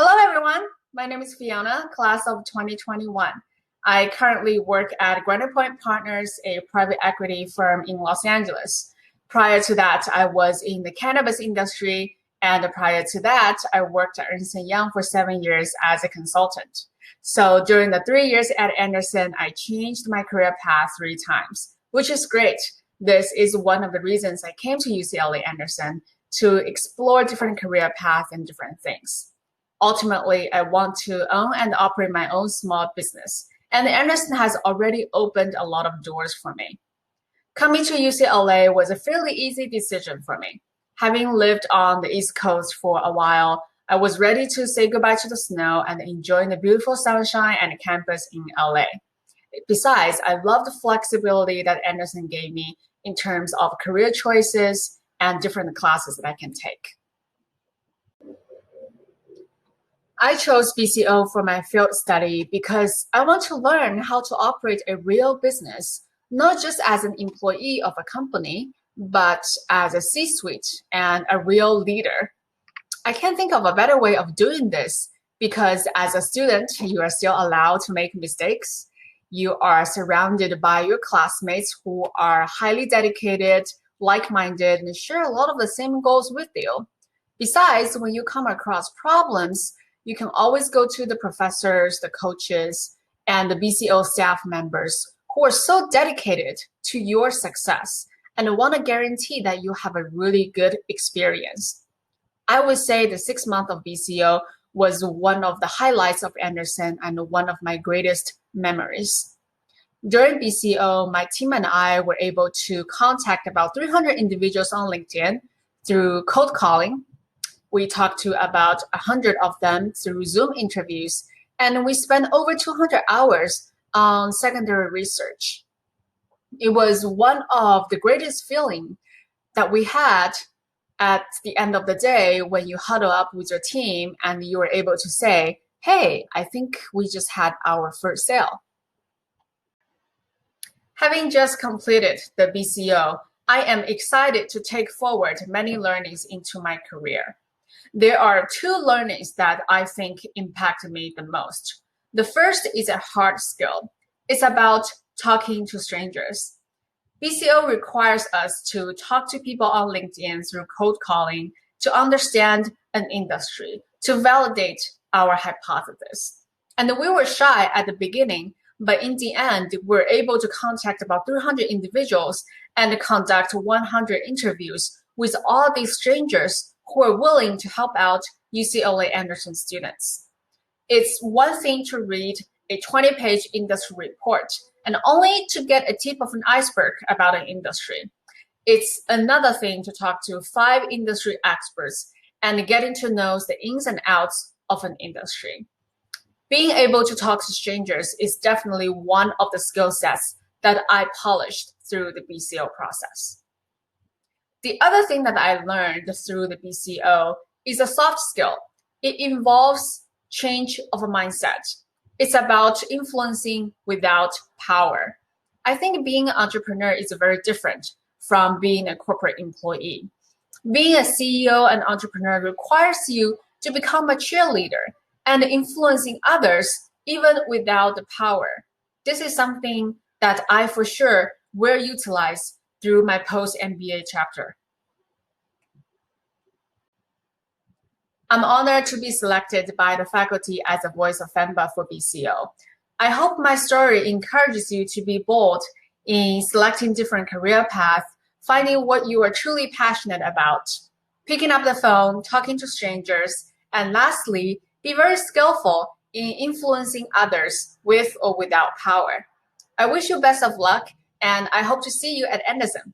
Hello, everyone. My name is Fiona, class of 2021. I currently work at Granite Point Partners, a private equity firm in Los Angeles. Prior to that, I was in the cannabis industry, and prior to that, I worked at Ernst & Young for 7 years as a consultant. So during the 3 years at Anderson, I changed my career path 3 times, which is great. This is one of the reasons I came to UCLA Anderson, to explore different career paths and different things. Ultimately, I want to own and operate my own small business, and Anderson has already opened a lot of doors for me. Coming to UCLA was a fairly easy decision for me. Having lived on the East Coast for a while, I was ready to say goodbye to the snow and enjoy the beautiful sunshine and campus in LA. Besides, I love the flexibility that Anderson gave me in terms of career choices and different classes that I can take. I chose BCO for my field study because I want to learn how to operate a real business, not just as an employee of a company, but as a C-suite and a real leader. I can't think of a better way of doing this because as a student, you are still allowed to make mistakes. You are surrounded by your classmates who are highly dedicated, like-minded, and share a lot of the same goals with you. Besides, when you come across problems, you can always go to the professors, the coaches, and the BCO staff members who are so dedicated to your success and want to guarantee that you have a really good experience. I would say the 6 months of BCO was one of the highlights of Anderson and one of my greatest memories. During BCO, my team and I were able to contact about 300 individuals on LinkedIn through cold calling. We talked to about 100 of them through Zoom interviews, and we spent over 200 hours on secondary research. It was one of the greatest feelings that we had at the end of the day when you huddle up with your team and you were able to say, hey, I think we just had our first sale. Having just completed the BCO, I am excited to take forward many learnings into my career. There are 2 learnings that I think impacted me the most. The first is a hard skill. It's about talking to strangers. BCO requires us to talk to people on LinkedIn through cold calling to understand an industry, to validate our hypothesis. And we were shy at the beginning, but in the end, we were able to contact about 300 individuals and conduct 100 interviews with all these strangers who are willing to help out UCLA Anderson students. It's one thing to read a 20-page industry report and only to get a tip of an iceberg about an industry. It's another thing to talk to 5 industry experts and getting to know the ins and outs of an industry. Being able to talk to strangers is definitely one of the skill sets that I polished through the BCO process. The other thing that I learned through the BCO is a soft skill. It involves change of a mindset. It's about influencing without power. I think being an entrepreneur is very different from being a corporate employee. Being a CEO and entrepreneur requires you to become a cheerleader and influencing others even without the power. This is something that I for sure will utilize through my post-MBA chapter. I'm honored to be selected by the faculty as a Voice of FEMBA for BCO. I hope my story encourages you to be bold in selecting different career paths, finding what you are truly passionate about, picking up the phone, talking to strangers, and lastly, be very skillful in influencing others with or without power. I wish you best of luck, and I hope to see you at Anderson.